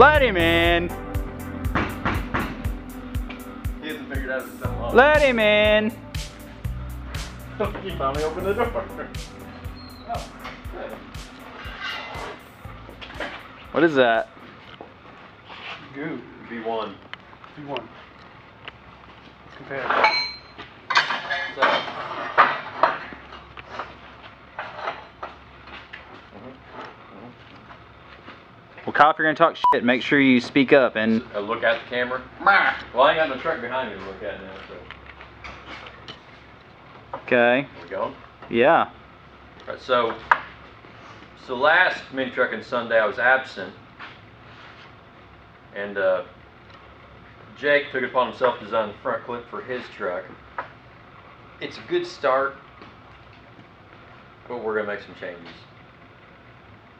Let him in. He hasn't figured out if it's unlocked. Let him in. He finally opened the door. Oh, good. What is that? Goo. V1. V1. Compare. So, Well, Kyle, if you're gonna talk shit, make sure you speak up and. look at the camera. Well, I ain't got no truck behind me to look at now, so. Okay. There we go. Yeah. Alright, so last MiniTruck and Sunday I was absent, and Jake took it upon himself to design the front clip for his truck. It's a good start, but we're gonna make some changes.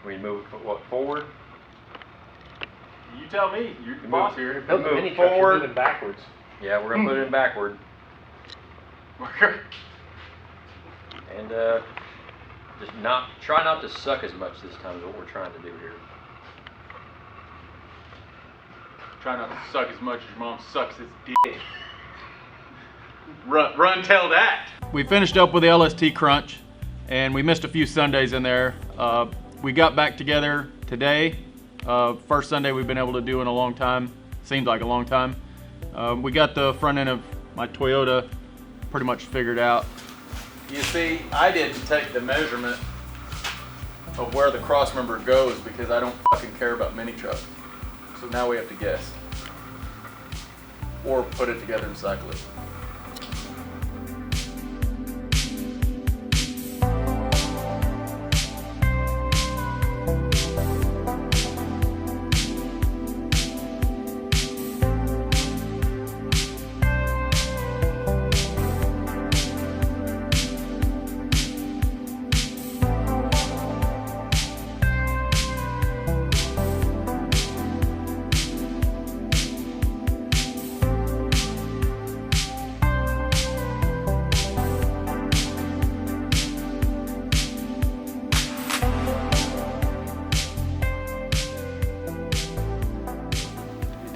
We move it forward. You tell me. You're the boss here. Move it forward. Moving backwards. Yeah, we're gonna put it in backward. And just try not to suck as much this time is what we're trying to do here. Try not to suck as much as your mom sucks his dick. Run, tell that. We finished up with the LST crunch, and we missed a few Sundays in there. We got back together today. First Sunday we've been able to do in a long time. Seems like a long time. We got the front end of my Toyota pretty much figured out. You see, I didn't take the measurement of where the cross member goes because I don't fucking care about MiniTruck. So now we have to guess. Or put it together and cycle it.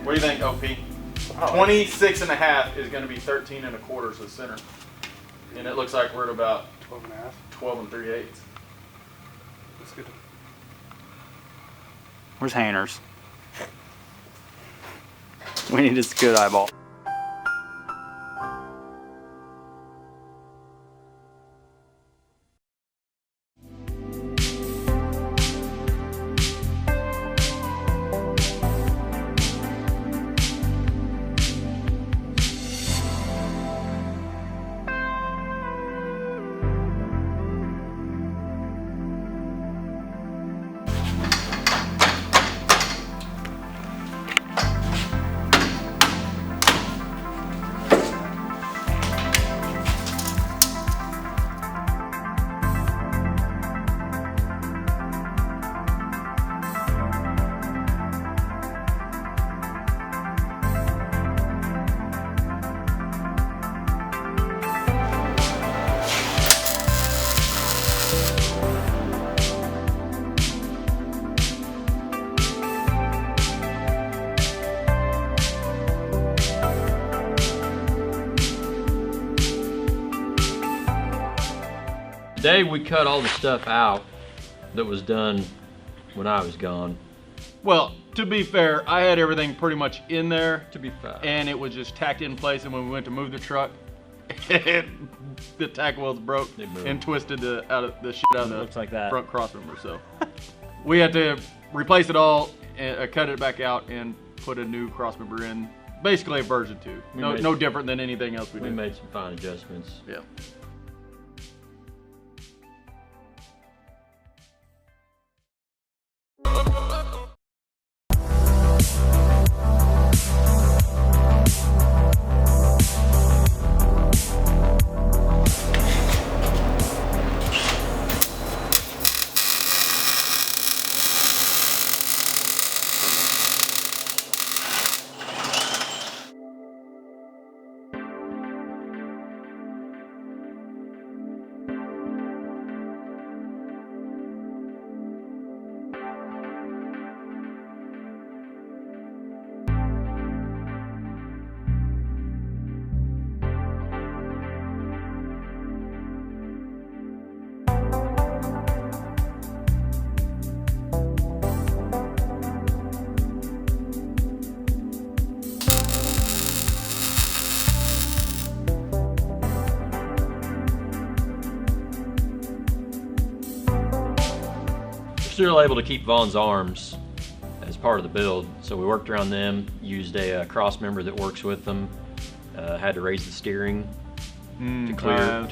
What do you think, OP? 26 and a half is going to be 13 and a quarter, so center. And it looks like we're at about 12 and a half. 12 and 3/8. That's good. Where's Hanners? We need this good eyeball. Today we cut all the stuff out that was done when I was gone. Well, to be fair, I had everything pretty much in there. To be fair. And it was just tacked in place, and when we went to move the truck, the tack wheels broke and twisted the shit out of the Looks like that. front crossmember. So we had to replace it all, and cut it back out, and put a new crossmember in. Basically a version 2. No different than anything else we did. We made some fine adjustments. Yeah. still able to keep Vaughn's arms as part of the build, so we worked around them, used a cross member that works with them, had to raise the steering to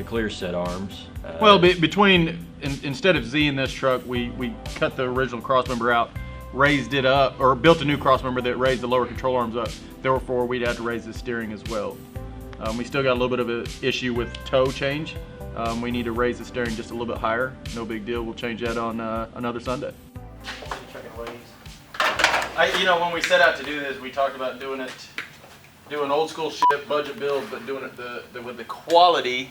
clear said arms. Well, instead of Z in this truck, we cut the original cross member out, raised it up, or built a new cross member that raised the lower control arms up. Therefore, we'd have to raise the steering as well. We still got a little bit of an issue with toe change. We need to raise the steering just a little bit higher. No big deal. We'll change that on another Sunday. When we set out to do this, we talked about doing old school shit, budget build, but doing it with the quality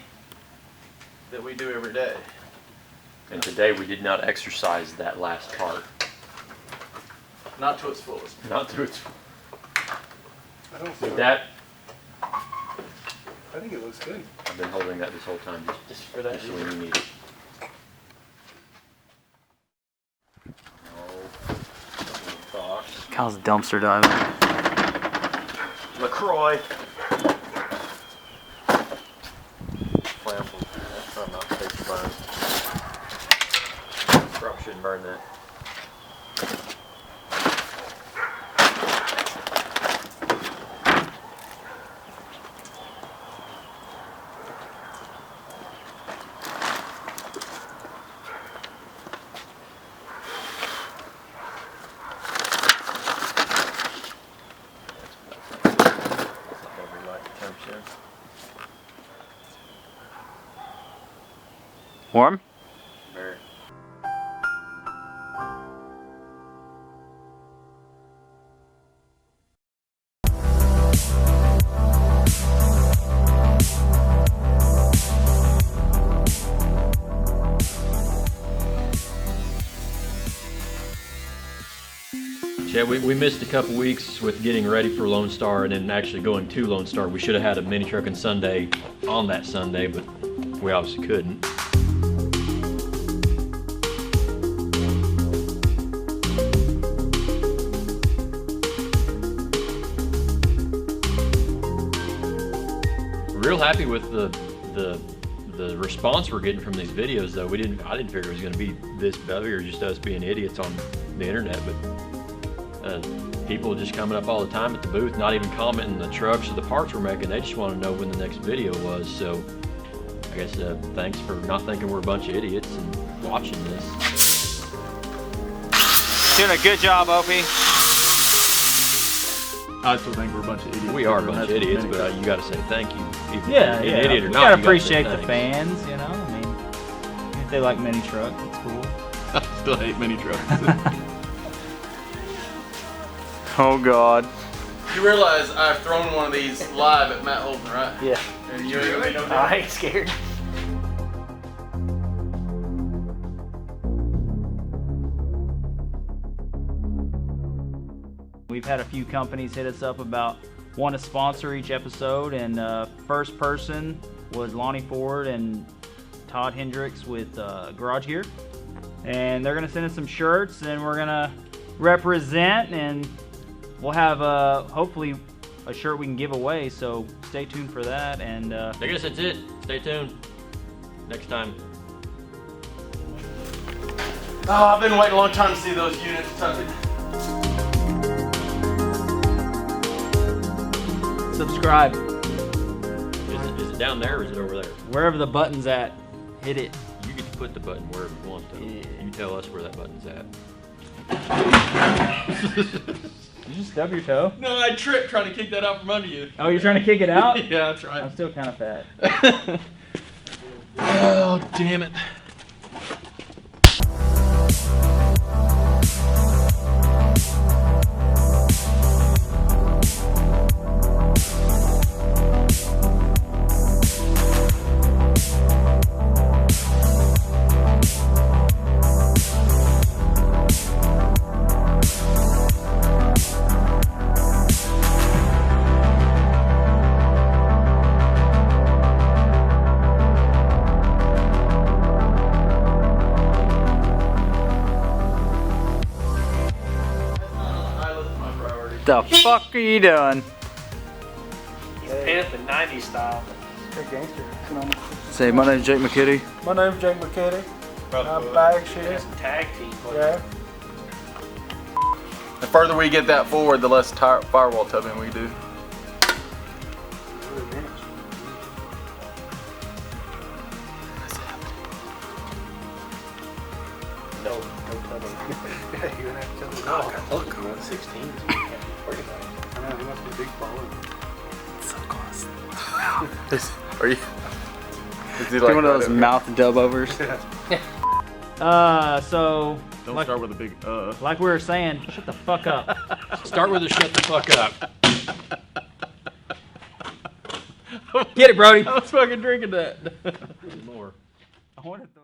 that we do every day. And today we did not exercise that last part. Not to its fullest. Not to its. I don't With think that, I think it looks good. I've been holding that this whole time, just for that reason. When you need it. Kyle's dumpster diving. LaCroix. Flammable. That's probably not safe to burn. Probably shouldn't burn that. Warm? Very. Yeah, we missed a couple weeks with getting ready for Lone Star and then actually going to Lone Star. We should have had a mini truck and Sunday on that Sunday, but we obviously couldn't. Real happy with the response we're getting from these videos, though. I didn't figure it was going to be this big, or just us being idiots on the internet, but people just coming up all the time at the booth, not even commenting the trucks or the parts we're making. They just want to know when the next video was. So I guess thanks for not thinking we're a bunch of idiots and watching this. Doing a good job, Opie. I still think we're a bunch of idiots. We are a bunch of idiots, but you got to say thank you. Even Yeah, if you're yeah. an idiot or We not, gotta you appreciate say the thanks. fans, you know. I mean, if they like MiniTruck, it's cool. I still hate mini trucks. Oh God. You realize I've thrown one of these live at Matt Holden, right? Yeah. And you ain't gonna be no different. I ain't scared. We've had a few companies hit us up about want to sponsor each episode, and first person was Lonnie Ford and Todd Hendricks with Garage Gear, and they're gonna send us some shirts, and we're gonna represent, and we'll have hopefully a shirt we can give away. So stay tuned for that. And I guess that's it. Stay tuned. Next time. Oh, I've been waiting a long time to see those units tucking. subscribe Is it down there or is it over there? wherever the button's at. Hit it. You get to put the button wherever you want to. Yeah. You tell us where that button's at. Did you stub your toe? No, I tripped trying to kick that out from under you. Oh, you're trying to kick it out? Yeah, that's right. I'm still kind of fat. Oh, damn it. The fuck are you doing? Pimpin' 90s style. Say, my name's Jake McKitty. My name's Jake McKinney. Bag shit. That's tag team. Yeah. The further we get that forward, the less firewall tubbing we do. No tubbing. Yeah, you're gonna have to tell the Oh, dog. look, I'm on 16. So you can't worry about it. I know, he must be a big baller. So close. Are you? Is he Do like one of those that? mouth dub overs. So Don't like, start with a big like we were saying, shut the fuck up. Start with a shut the fuck up. Get it, Brody. I was fucking drinking that. More. I wanted to